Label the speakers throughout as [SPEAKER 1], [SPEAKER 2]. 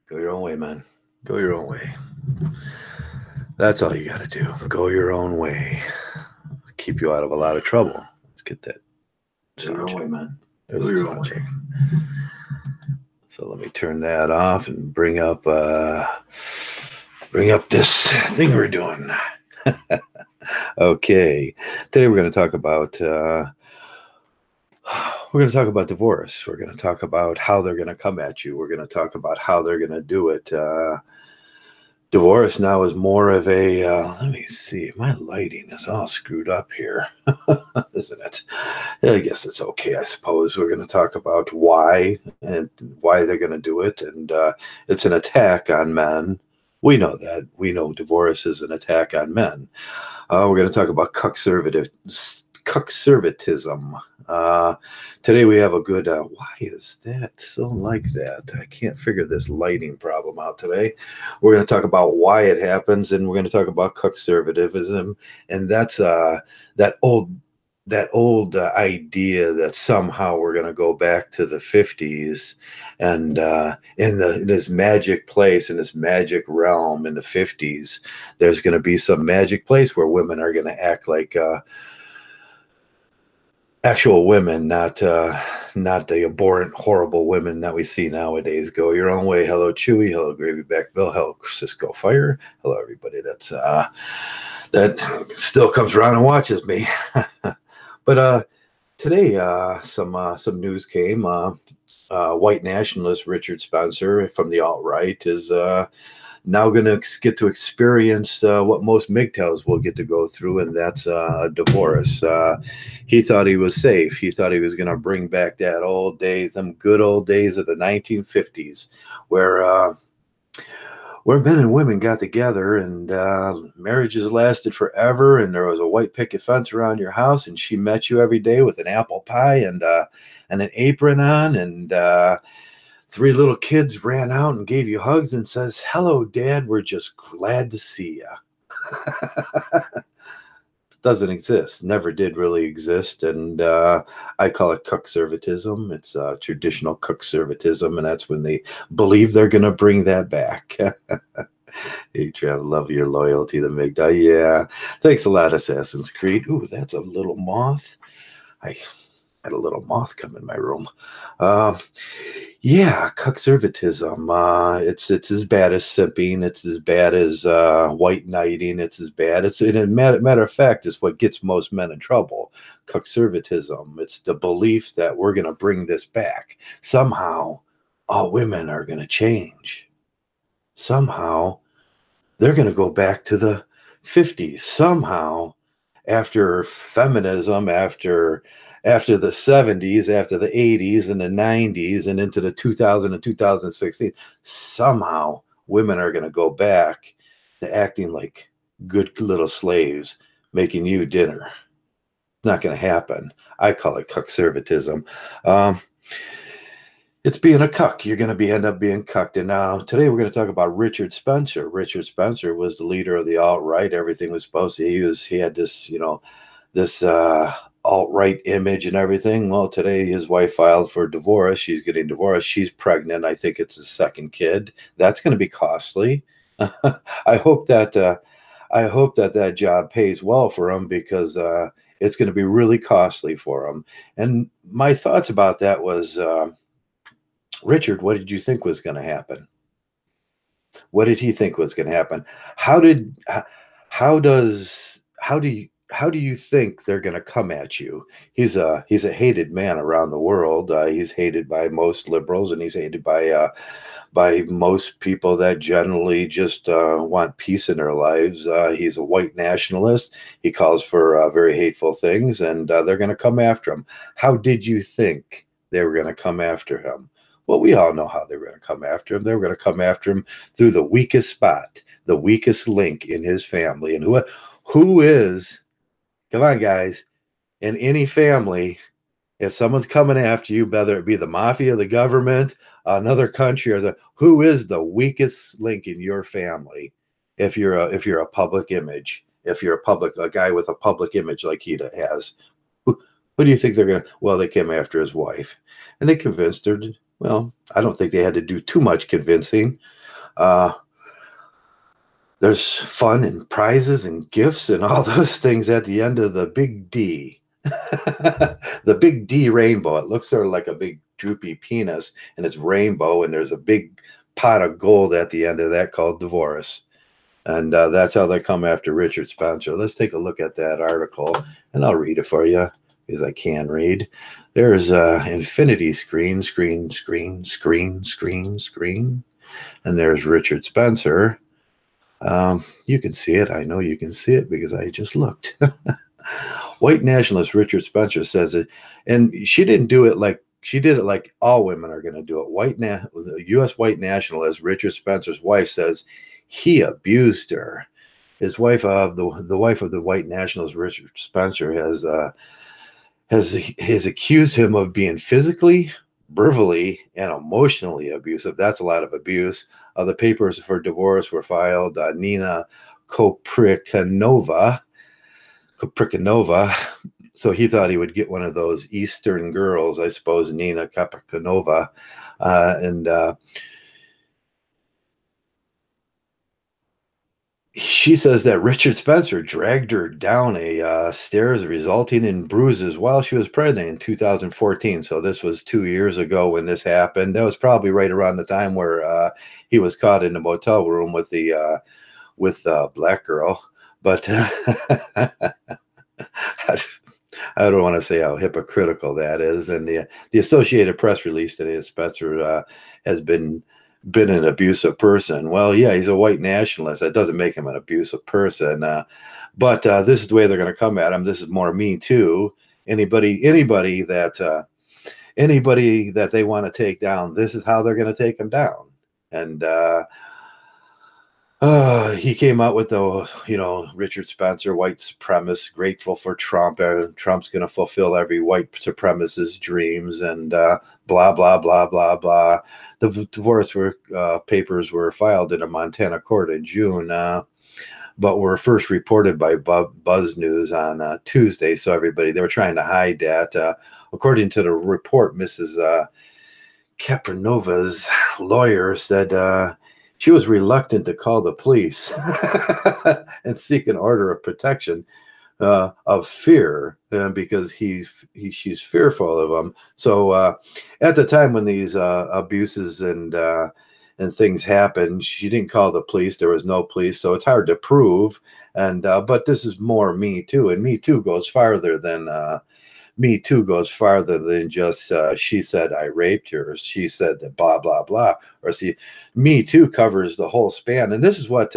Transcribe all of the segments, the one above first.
[SPEAKER 1] Go your own way, man. Go your own way. That's all you got to do. Go your own way. Keep you out of a lot of trouble. Let's get that.
[SPEAKER 2] Go your own way, man.
[SPEAKER 1] There's
[SPEAKER 2] Go
[SPEAKER 1] a
[SPEAKER 2] your
[SPEAKER 1] sound
[SPEAKER 2] own way.
[SPEAKER 1] check. So let me turn that off and bring up this thing we're doing. Okay. Today we're going to talk about divorce. We're going to talk about how they're going to come at you. We're going to talk about how they're going to do it. Divorce now is more of a, let me see, my lighting is all screwed up here, isn't it? I guess it's okay, I suppose. We're going to talk about why they're going to do it. And it's an attack on men. We know that. We know divorce is an attack on men. We're going to talk about cuckservatism. Today we have a good, why is that so like that? I can't figure this lighting problem out today. We're going to talk about why it happens, and we're going to talk about cuckservatism, and that's that old idea that somehow we're going to go back to the 50s and in this magic place, in this magic realm in the 50s, there's going to be some magic place where women are going to act like actual women, not the abhorrent, horrible women that we see nowadays. Go your own way. Hello, Chewy. Hello, Gravy Back Bill. Hello, Cisco Fire. Hello, everybody that's that still comes around and watches me. But today, some news came. White nationalist Richard Spencer from the alt-right is now going to get to experience what most Mgtows will get to go through, and that's a divorce. He thought he was safe. He thought he was going to bring back that old days, them good old days of the 1950s, where men and women got together and marriages lasted forever, and there was a white picket fence around your house, and she met you every day with an apple pie and an apron on, and 3 little kids ran out and gave you hugs and says, "Hello, Dad, we're just glad to see you." Doesn't exist. Never did really exist. And I call it cuckservatism. It's traditional cuckservatism, and that's when they believe they're going to bring that back. Hey, Trav, love your loyalty to Mgtow. Yeah. Thanks a lot, Assassin's Creed. Ooh, that's a little moth. I had a little moth come in my room. Yeah, cuckservatism. It's as bad as simping. It's as bad as white knighting. It's as bad. It's in a matter of fact, it's what gets most men in trouble. Cuckservatism. It's the belief that we're going to bring this back. Somehow, all women are going to change. Somehow, they're going to go back to the 50s. Somehow, after feminism, after the 70s, after the 80s and the 90s and into the 2000 and 2016, somehow women are going to go back to acting like good little slaves, making you dinner. Not going to happen. I call it cuckservatism. It's being a cuck. You're going to end up being cucked. And now today we're going to talk about Richard Spencer. Richard Spencer was the leader of the alt-right. Everything was supposed to, he had this, this alt-right image and everything. Well, today his wife filed for divorce. She's getting divorced. She's pregnant. I think it's his second kid. That's going to be costly. I hope that job pays well for him, because it's going to be really costly for him. And my thoughts about that was, Richard, what did you think was going to happen? What did he think was going to happen? How do you think they're going to come at you? He's a hated man around the world. He's hated by most liberals, and he's hated by most people that generally just want peace in their lives. He's a white nationalist. He calls for very hateful things, and they're going to come after him. How did you think they were going to come after him? Well, we all know how they were going to come after him. They were going to come after him through the weakest spot, the weakest link in his family. And who is, come on, guys, in any family, if someone's coming after you, whether it be the mafia, the government, another country, or who is the weakest link in your family? If you're a public image, if you're a guy with a public image like he has, who do you think they're going to? Well, they came after his wife, and they convinced her. Well, I don't think they had to do too much convincing. Uh, there's fun and prizes and gifts and all those things at the end of the big D. The big D rainbow. It looks sort of like a big droopy penis, and it's rainbow, and there's a big pot of gold at the end of that called divorce. And that's how they come after Richard Spencer. Let's take a look at that article, and I'll read it for you because I can read. There's infinity screen, screen, screen, screen, screen, screen. And there's Richard Spencer. You can see it. I know you can see it because I just looked. White nationalist Richard Spencer says it, and she didn't do it like she did it like all women are going to do it. U.S. white nationalist Richard Spencer's wife says he abused her. His wife, the wife of the white nationalist Richard Spencer, has accused him of being physically, verbally, and emotionally abusive. That's a lot of abuse. The papers for divorce were filed. Nina Koprikanova. So he thought he would get one of those Eastern girls, I suppose, Nina Koprikanova, and she says that Richard Spencer dragged her down a stairs, resulting in bruises while she was pregnant in 2014. So this was 2 years ago when this happened. That was probably right around the time where he was caught in a motel room with the black girl. But I don't want to say how hypocritical that is. And the Associated Press release today, Spencer has been an abusive person. Well, yeah, he's a white nationalist. That doesn't make him an abusive person. But this is the way they're going to come at him. This is more Me Too. Anybody that they want to take down, this is how they're going to take him down. And he came out with Richard Spencer, white supremacist, grateful for Trump. Trump's going to fulfill every white supremacist dreams, and blah, blah, blah, blah, blah. The divorce papers were filed in a Montana court in June, but were first reported by Buzz News on Tuesday. So they were trying to hide that. According to the report, Mrs. Koprinova's lawyer said she was reluctant to call the police and seek an order of protection of fear because she's fearful of him. So at the time when these abuses and things happened, she didn't call the police. There was no police, so it's hard to prove. And but this is more Me Too, and Me Too goes farther than. Me Too goes farther than just she said I raped her, or she said that blah blah blah, or Me Too covers the whole span, and this is what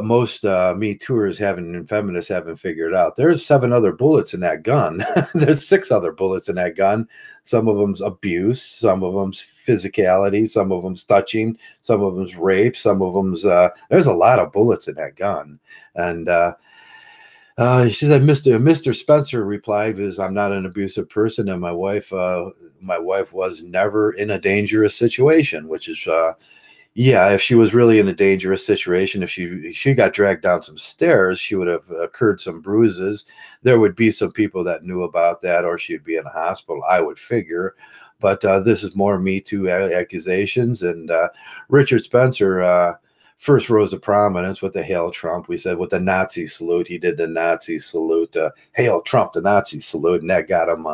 [SPEAKER 1] most Me Tooers and feminists haven't figured out. There's 7 other bullets in that gun. There's 6 other bullets in that gun. Some of them's abuse, some of them's physicality, some of them's touching, some of them's rape, some of them's there's a lot of bullets in that gun, and. She said, Mr. Spencer replied, "Is I'm not an abusive person, and my wife was never in a dangerous situation." Which is, yeah, if she was really in a dangerous situation, if she got dragged down some stairs, she would have incurred some bruises. There would be some people that knew about that, or she'd be in a hospital, I would figure. But this is more Me Too accusations, and Richard Spencer. First rose to prominence with the Hail Trump. We said with the Nazi salute. He did the Nazi salute, Hail Trump, the Nazi salute, and that got him.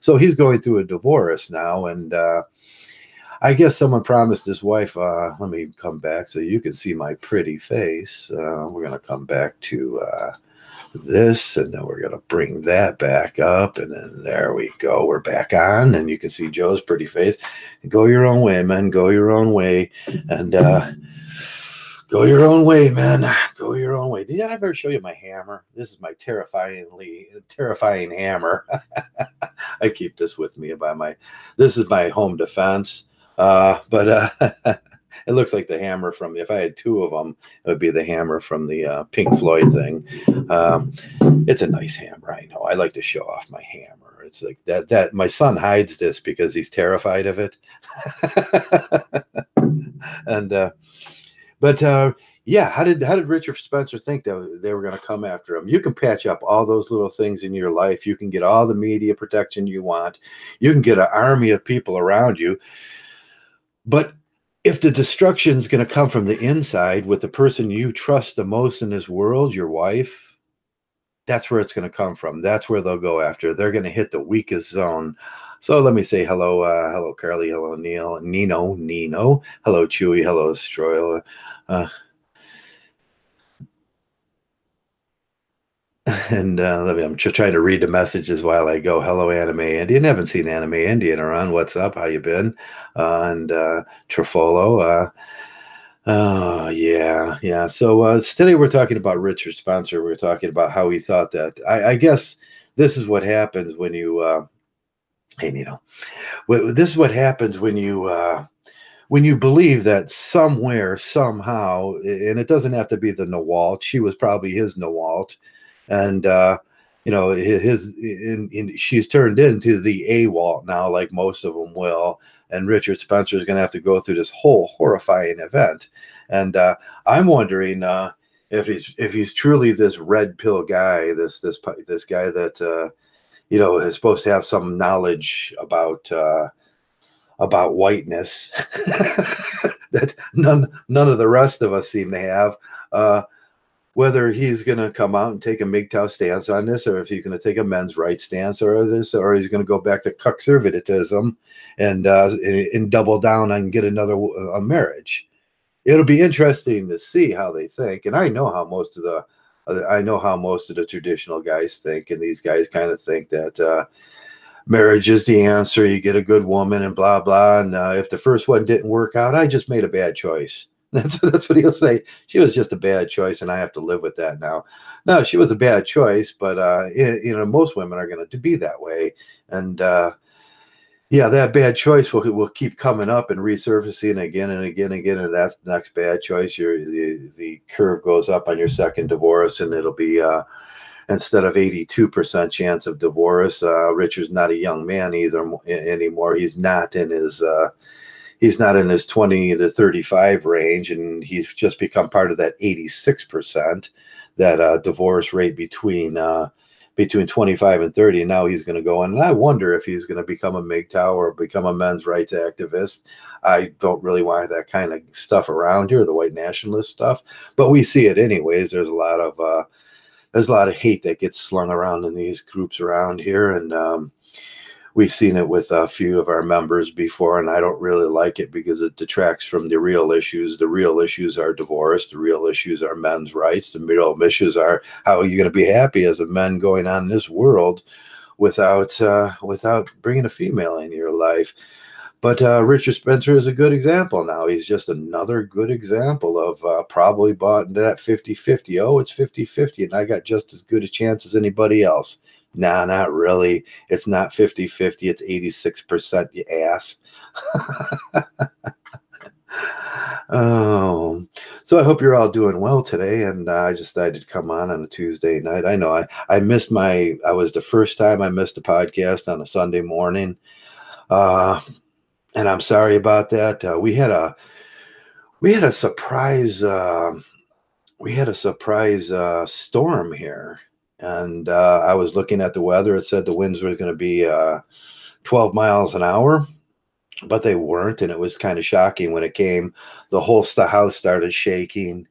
[SPEAKER 1] So he's going through a divorce now. And I guess someone promised his wife, let me come back so you can see my pretty face. We're going to come back to this, and then we're going to bring that back up. And then there we go. We're back on, and you can see Joe's pretty face. Go your own way, man. Go your own way. And, go your own way, man. Go your own way. Did I ever show you my hammer? This is my terrifying hammer. I keep this with me this is my home defense. But it looks like the hammer from, if I had 2 of them, it would be the hammer from the Pink Floyd thing. It's a nice hammer, I know. I like to show off my hammer. It's like that my son hides this because he's terrified of it. And but yeah, how did Richard Spencer think that they were going to come after him? You can patch up all those little things in your life. You can get all the media protection you want. You can get an army of people around you. But if the destruction is going to come from the inside with the person you trust the most in this world, your wife, that's where it's going to come from. That's where they'll go after. They're going to hit the weakest zone. So let me say hello, hello, Carly, hello, Neil, Nino, hello, Chewy, hello, Stroil. And I'm just trying to read the messages while I go. Hello, Anime Indian. Haven't seen Anime Indian around. What's up? How you been? And Trafolo. Oh, yeah. So today we're talking about Richard Spencer. We're talking about how he thought that. I guess this is what happens when you. Hey, Nino. This is what happens when you believe that somewhere, somehow, and it doesn't have to be the Nawalt. She was probably his Nawalt, and she's turned into the AWalt now, like most of them will. And Richard Spencer is going to have to go through this whole horrifying event, and I'm wondering if he's truly this red pill guy, this guy that is supposed to have some knowledge about whiteness that none of the rest of us seem to have. Whether he's going to come out and take a Mgtow stance on this, or if he's going to take a men's rights stance, or he's going to go back to conservatism and double down and get another marriage. It'll be interesting to see how they think, and I know how most of the traditional guys think, and these guys kind of think that marriage is the answer. You get a good woman and blah blah, and if the first one didn't work out, I just made a bad choice. That's what he'll say. She was just a bad choice, and I have to live with that now. No, she was a bad choice, but most women are going to be that way, and that bad choice will keep coming up and resurfacing again and again and again, and that's the next bad choice. The curve goes up on your second divorce, and it'll be instead of 82% chance of divorce. Richard's not a young man anymore. He's not in his 20 to 35 range, and he's just become part of that 86% that divorce rate between 25 and 30. And now he's going to go in, and I wonder if he's going to become a Mgtow or become a men's rights activist. I don't really want that kind of stuff around here, the white nationalist stuff, but we see it anyways. There's a lot of hate that gets slung around in these groups around here, and we've seen it with a few of our members before, and I don't really like it because it detracts from the real issues. The real issues are divorce. The real issues are men's rights. The real issues are how are you going to be happy as a man going on in this world without bringing a female into your life. But Richard Spencer is a good example now. He's just another good example of probably bought into that 50-50. Oh, it's 50-50, and I got just as good a chance as anybody else. Nah, not really. It's not 50-50. It's 86%, you ass. So I hope you're all doing well today. And I just decided to come on a Tuesday night. I know I missed I was the first time I missed a podcast on a Sunday morning. And I'm sorry about that. We had a surprise storm here, and I was looking at the weather. It said the winds were going to be 12 miles an hour, but they weren't, and it was kind of shocking when it came. The whole house started shaking,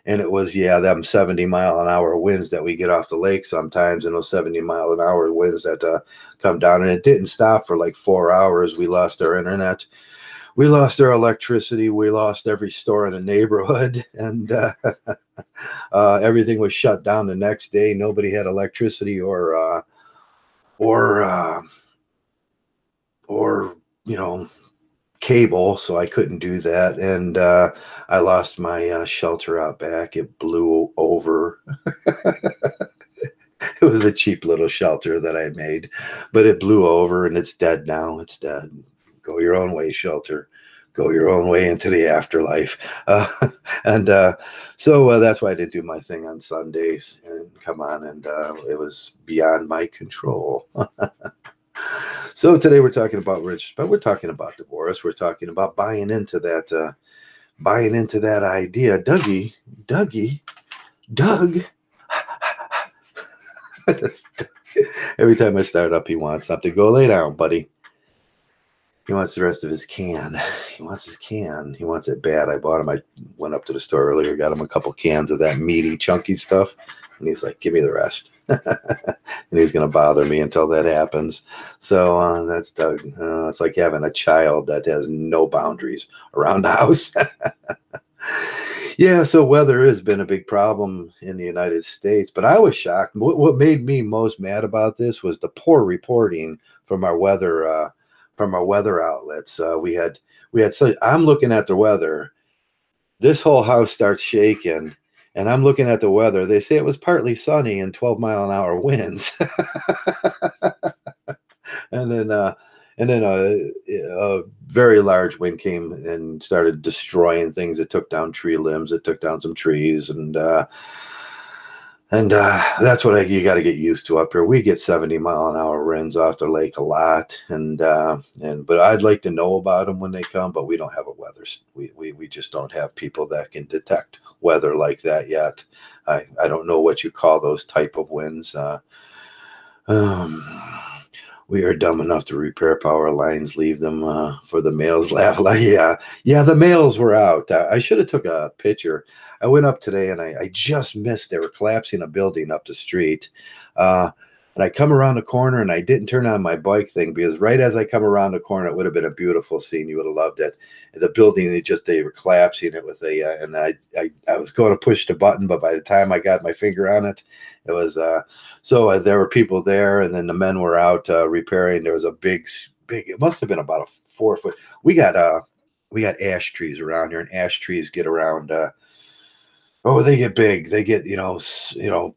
[SPEAKER 1] and it was them 70-mile-an-hour winds that we get off the lake sometimes, and those 70-mile-an-hour winds that come down, and it didn't stop for like 4 hours. We lost our internet. We lost our electricity. We lost every store in the neighborhood, and everything was shut down the next day. Nobody had electricity or cable, so I couldn't do that. And I lost my shelter out back. It blew over. It was a cheap little shelter that I made, but it blew over, and it's dead now. It's dead. Go your own way, shelter. Go your own way into the afterlife. So that's why I didn't do my thing on Sundays and come on, and it was beyond my control. So today we're talking about Rich, but we're talking about divorce. We're talking about buying into that idea. Doug. That's every time I start up, he wants something. Go lay down, buddy. He wants the rest of his can. wants his can. He wants it bad. I bought him. I went up to the store earlier, got him a couple cans of that meaty, chunky stuff, and he's like, "Give me the rest." And he's going to bother me until that happens. So that's Doug. It's like having a child that has no boundaries around the house. Yeah, so weather has been a big problem in the United States, but I was shocked. What made me most mad about this was the poor reporting from our weather outlets. We had so I'm looking at the weather. This whole house starts shaking, and I'm looking at the weather. They say it was partly sunny and 12-mile-an-hour winds. And then a very large wind came and started destroying things. It took down tree limbs. It took down some trees, and that's what you got to get used to up here. We get 70-mile-an-hour winds off the lake a lot, but I'd like to know about them when they come. But we don't have a weather. We just don't have people that can detect weather like that yet. I don't know what you call those type of winds. We are dumb enough to repair power lines, leave them for the males. Laugh like, yeah. The males were out. I should have took a picture. I went up today and I just missed. They were collapsing a building up the street, and I come around the corner and I didn't turn on my bike thing because right as I come around the corner, it would have been a beautiful scene. You would have loved it. The building, they were collapsing it with and I was going to push the button, but by the time I got my finger on it, it was so there were people there, and then the men were out repairing. There was a big. It must have been about a 4 foot. We got ash trees around here, and ash trees get around. They get big. They get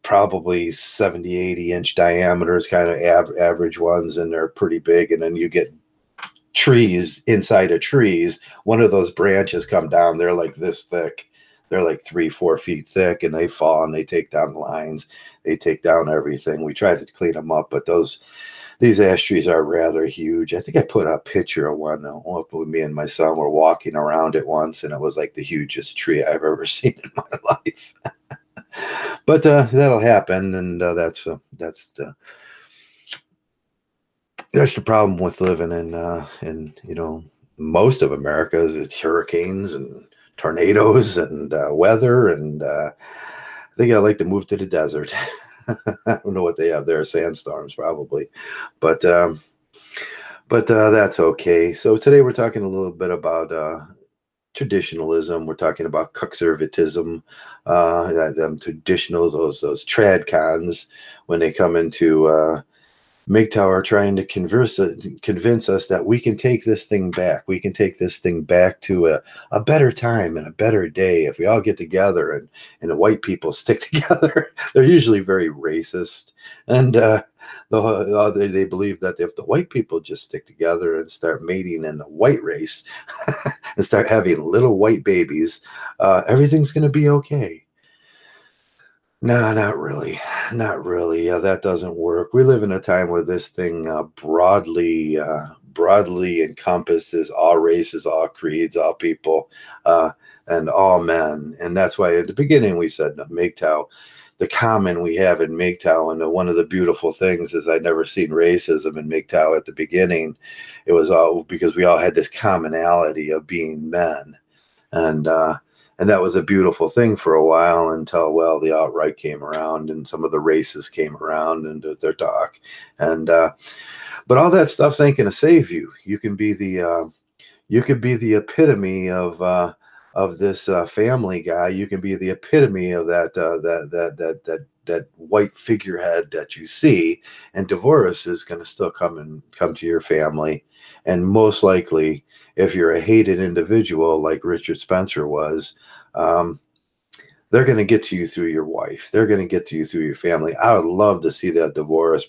[SPEAKER 1] probably 70, 80-inch diameters, kind of average ones, and they're pretty big. And then you get trees inside of trees. One of those branches come down. They're like this thick. They're like 3-4 feet thick, and they fall and they take down lines. They take down everything. We tried to clean them up, but these ash trees are rather huge. I think I put a picture of one. With me and my son were walking around it once, and it was like the hugest tree I've ever seen in my life. But that'll happen, and that's the problem with living in most of America is hurricanes and tornadoes and weather, and I think I'd like to move to the desert. I don't know what they have there, sandstorms probably, but that's okay. So today we're talking a little bit about traditionalism. We're talking about conservatism, them traditionals, those trad cons, when they come into Mgtow are trying to convince us that we can take this thing back. We can take this thing back to a better time and a better day if we all get together and the white people stick together. They're usually very racist, and they believe that if the white people just stick together and start mating in the white race and start having little white babies, everything's going to be okay. No, not really. Not really. That doesn't work. We live in a time where this thing broadly encompasses all races, all creeds, all people, and all men. And that's why at the beginning we said Mgtow, the common we have in Mgtow, and one of the beautiful things is I'd never seen racism in Mgtow at the beginning. It was all because we all had this commonality of being men. And that was a beautiful thing for a while until, the alt-right came around and some of the racists came around and did their talk. But all that stuff ain't going to save you. You can be the epitome of this family guy. You can be the epitome of that white figurehead that you see, and divorce is going to still come to your family. And most likely, if you're a hated individual like Richard Spencer was, they're going to get to you through your wife. They're going to get to you through your family. I would love to see that divorce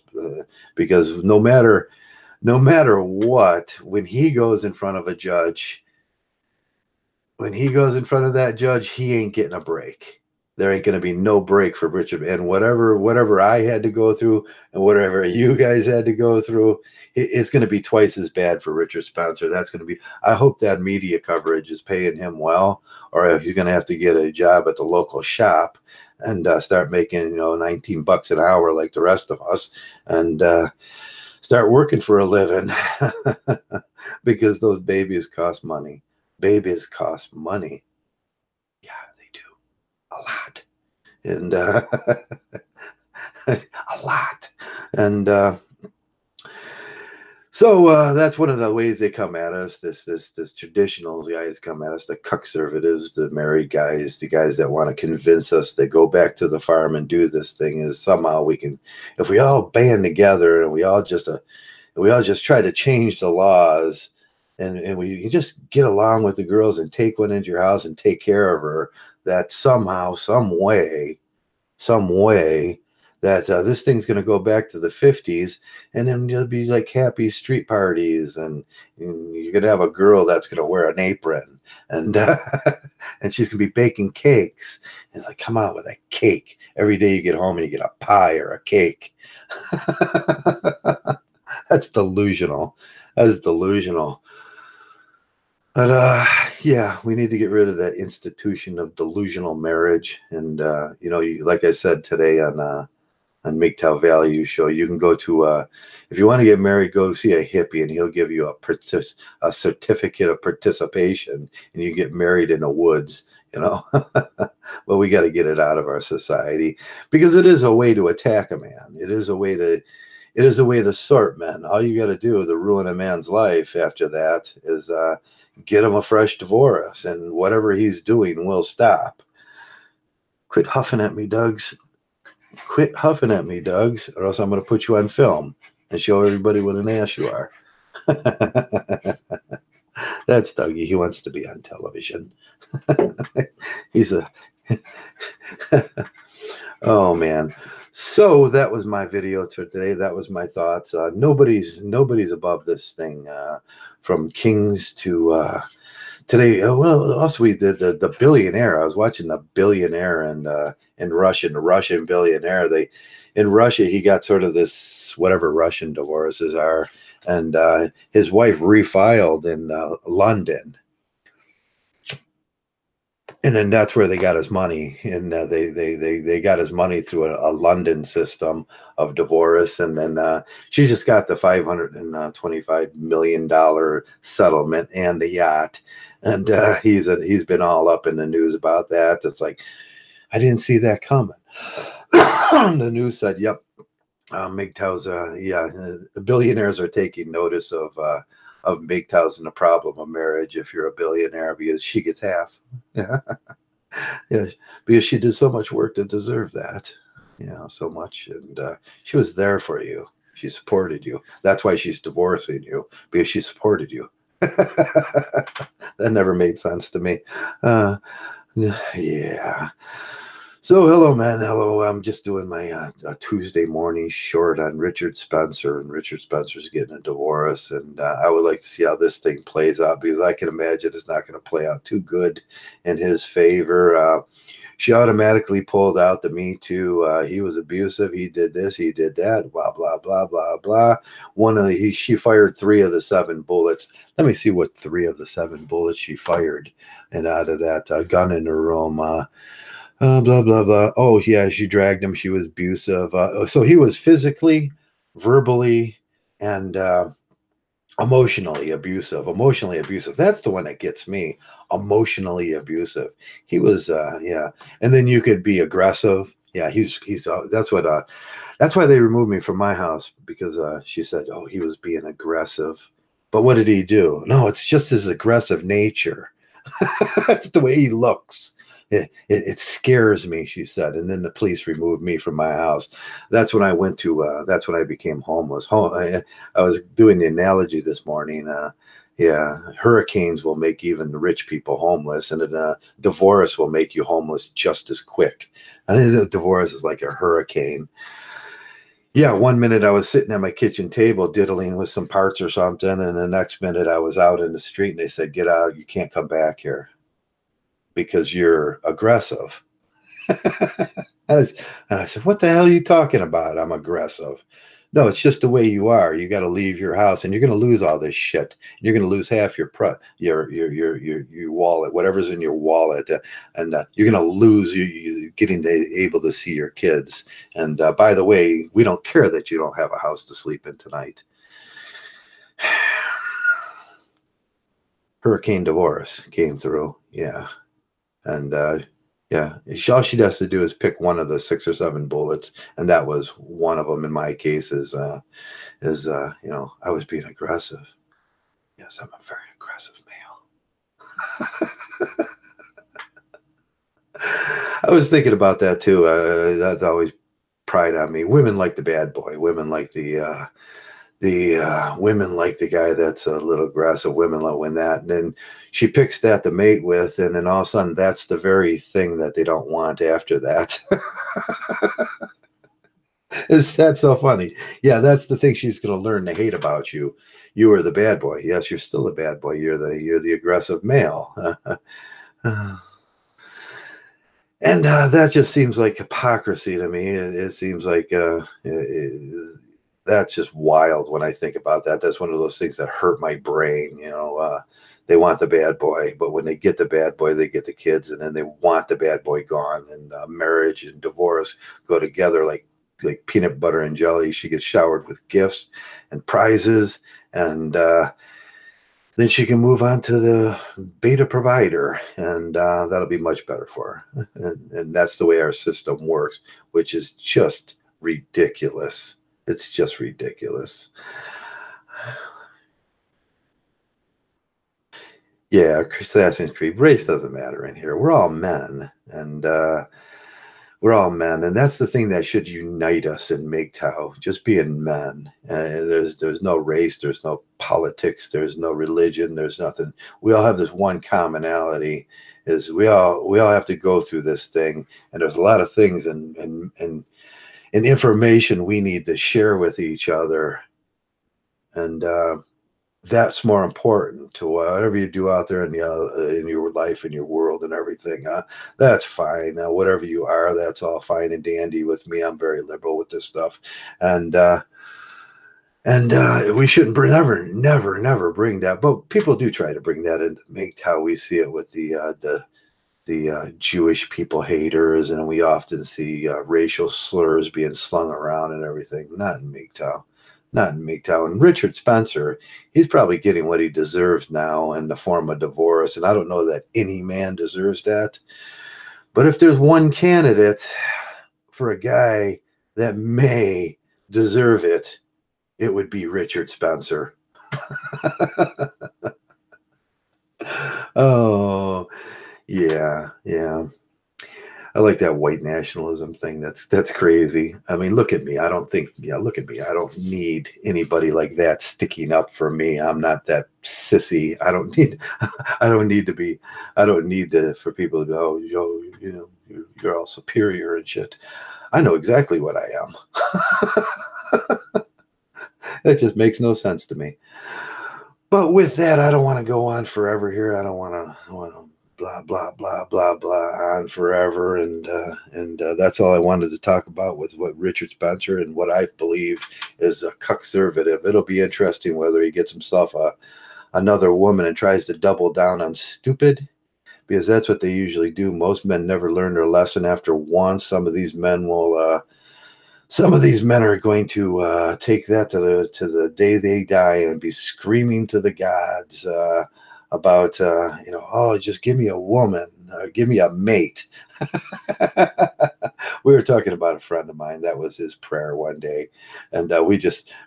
[SPEAKER 1] because no matter what, when he goes in front of a judge, he ain't getting a break. There ain't going to be no break for Richard. And whatever I had to go through and whatever you guys had to go through, it's going to be twice as bad for Richard Spencer. I hope that media coverage is paying him well, or he's going to have to get a job at the local shop and start making, $19 an hour like the rest of us, and start working for a living because those babies cost money. Babies cost money. Yeah, they do. A lot. And a lot. And so that's one of the ways they come at us. This traditional guys come at us, the conservatives, the married guys, the guys that want to convince us to go back to the farm and do this thing. Is somehow we can, if we all band together and we all just try to change the laws, and we just get along with the girls and take one into your house and take care of her, that somehow, some way that this thing's going to go back to the 50s, and then there'll be like happy street parties, and you're going to have a girl that's going to wear an apron, and and she's going to be baking cakes, and like come out with a cake every day you get home, and you get a pie or a cake. That's delusional. That is delusional. But yeah, we need to get rid of that institution of delusional marriage. And like I said today on Mgtow Value Show, you can go to if you want to get married, go see a hippie, and he'll give you a certificate of participation, and you get married in the woods. But we got to get it out of our society, because it is a way to attack a man. It is a way to sort men. All you got to do to ruin a man's life after that is get him a fresh divorce, and whatever he's doing will stop. Quit huffing at me, Dougs. Quit huffing at me, Dougs, or else I'm going to put you on film and show everybody what an ass you are. That's Dougie. He wants to be on television. He's a... Oh, man. So that was my video for today. That was my thoughts. Nobody's above this thing, from kings to... Today, well, also we did the billionaire. I was watching the billionaire in Russia, the Russian billionaire. In Russia, he got sort of this, whatever Russian divorces are, and his wife refiled in London, and then that's where they got his money. And they got his money through a London system of divorce, and then she just got the $525 million settlement and the yacht. And he's been all up in the news about that. It's like, I didn't see that coming. The news said, "Yep, Mgtow's the billionaires are taking notice of Mgtow's and the problem of marriage if you're a billionaire, because she gets half." Yeah, because she did so much work to deserve that, so much, and she was there for you. She supported you. That's why she's divorcing you, because she supported you. That never made sense to me. Yeah. So hello, man. Hello. I'm just doing my Tuesday morning short on Richard Spencer, and Richard Spencer's getting a divorce, and I would like to see how this thing plays out, because I can imagine it's not going to play out too good in his favor. She automatically pulled out the Me Too. He was abusive. He did this. He did that. Blah blah blah blah blah. She fired 3 of the 7 bullets. Let me see what 3 of the 7 bullets she fired, and out of that gun in her room. Blah blah blah. Oh yeah, she dragged him. She was abusive. So he was physically, verbally, and emotionally abusive. Emotionally abusive. That's the one that gets me. Emotionally abusive. He was yeah. And then you could be aggressive. Yeah, he's that's why they removed me from my house, because she said, "Oh, he was being aggressive." But what did he do? No, it's just his aggressive nature. That's the way he looks. It scares me, she said. And then the police removed me from my house. That's when I went to, that's when I became homeless. I was doing the analogy this morning. Yeah, hurricanes will make even the rich people homeless, and a divorce will make you homeless just as quick. I think the divorce is like a hurricane. Yeah, one minute I was sitting at my kitchen table diddling with some parts or something, and the next minute I was out in the street, and they said, "Get out, you can't come back here because you're aggressive." And I said, "What the hell are you talking about? I'm aggressive." No, it's just the way you are. You got to leave your house, and you're going to lose all this shit. You're going to lose half your wallet, whatever's in your wallet, and you're going to lose you getting able to see your kids. And by the way, we don't care that you don't have a house to sleep in tonight. Hurricane Divorce came through. Yeah. And yeah, all she has to do is pick one of the 6 or 7 bullets, and that was one of them in my case. I was being aggressive. Yes, I'm a very aggressive male. I was thinking about that too. That's always pride on me. Women like the bad boy. Women like the women like the guy that's a little aggressive. Women love when that, and then she picks that to mate with, and then all of a sudden that's the very thing that they don't want after that. Is that so funny? Yeah, that's the thing she's going to learn to hate about you. You are the bad boy. Yes, you're still a bad boy. You're the aggressive male. And that just seems like hypocrisy to me. It seems like that's just wild when I think about that. That's one of those things that hurt my brain. They want the bad boy, but when they get the bad boy, they get the kids, and then they want the bad boy gone. And marriage and divorce go together like peanut butter and jelly. She gets showered with gifts and prizes, and then she can move on to the beta provider, and that'll be much better for her. And that's the way our system works, which is just ridiculous. It's just ridiculous. Yeah, Assassin's Creed. Race doesn't matter in here. We're all men, and we're all men, and that's the thing that should unite us in Mgtow, just being men. There's no race, there's no politics, there's no religion, there's nothing. We all have this one commonality: is we all have to go through this thing, and there's a lot of things and information we need to share with each other, and that's more important to whatever you do out there in your life and your world and everything. That's fine. Whatever you are, that's all fine and dandy with me. I'm very liberal with this stuff, and we shouldn't never bring that. But people do try to bring that into Mgtow. We see it with the Jewish people haters, and we often see racial slurs being slung around and everything. Not in Mgtow. Not in Mgtow. And Richard Spencer, he's probably getting what he deserves now in the form of divorce. And I don't know that any man deserves that. But if there's one candidate for a guy that may deserve it, it would be Richard Spencer. Oh, yeah, yeah. I like that white nationalism thing. That's crazy. I mean, look at me. Look at me. I don't need anybody like that sticking up for me. I'm not that sissy. I don't need to be, for people to go, oh, you're all superior and shit. I know exactly what I am. It just makes no sense to me. But with that, I don't want to go on forever here. I don't want to blah blah blah blah blah on forever, and that's all I wanted to talk about with what Richard Spencer and what I believe is a conservative. It'll be interesting whether he gets himself another woman and tries to double down on stupid, because that's what they usually do. Most men never learn their lesson after once. Some of these men are going to take that to the day they die and be screaming to the gods about, oh, just give me a woman, give me a mate. We were talking about a friend of mine. That was his prayer one day. And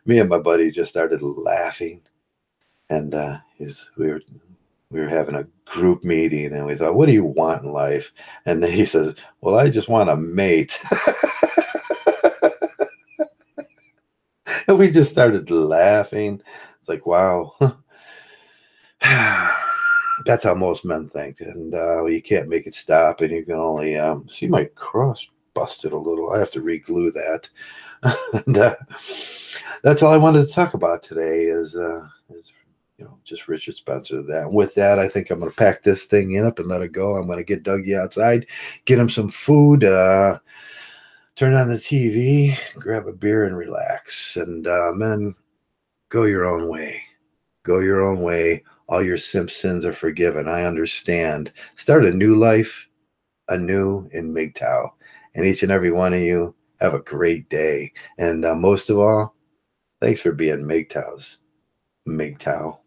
[SPEAKER 1] me and my buddy just started laughing. And we were having a group meeting, and we thought, what do you want in life? And he says, well, I just want a mate. And we just started laughing. It's like, wow. That's how most men think, and you can't make it stop, and you can only see my cross busted a little. I have to re-glue that. And that's all I wanted to talk about today is just Richard Spencer. With that, I think I'm going to pack this thing up and let it go. I'm going to get Dougie outside, get him some food, turn on the TV, grab a beer, and relax. And men, go your own way. Go your own way. All your sins are forgiven. I understand. Start a new life, anew in Mgtow. And each and every one of you, have a great day. And most of all, thanks for being Mgtows. Mgtow.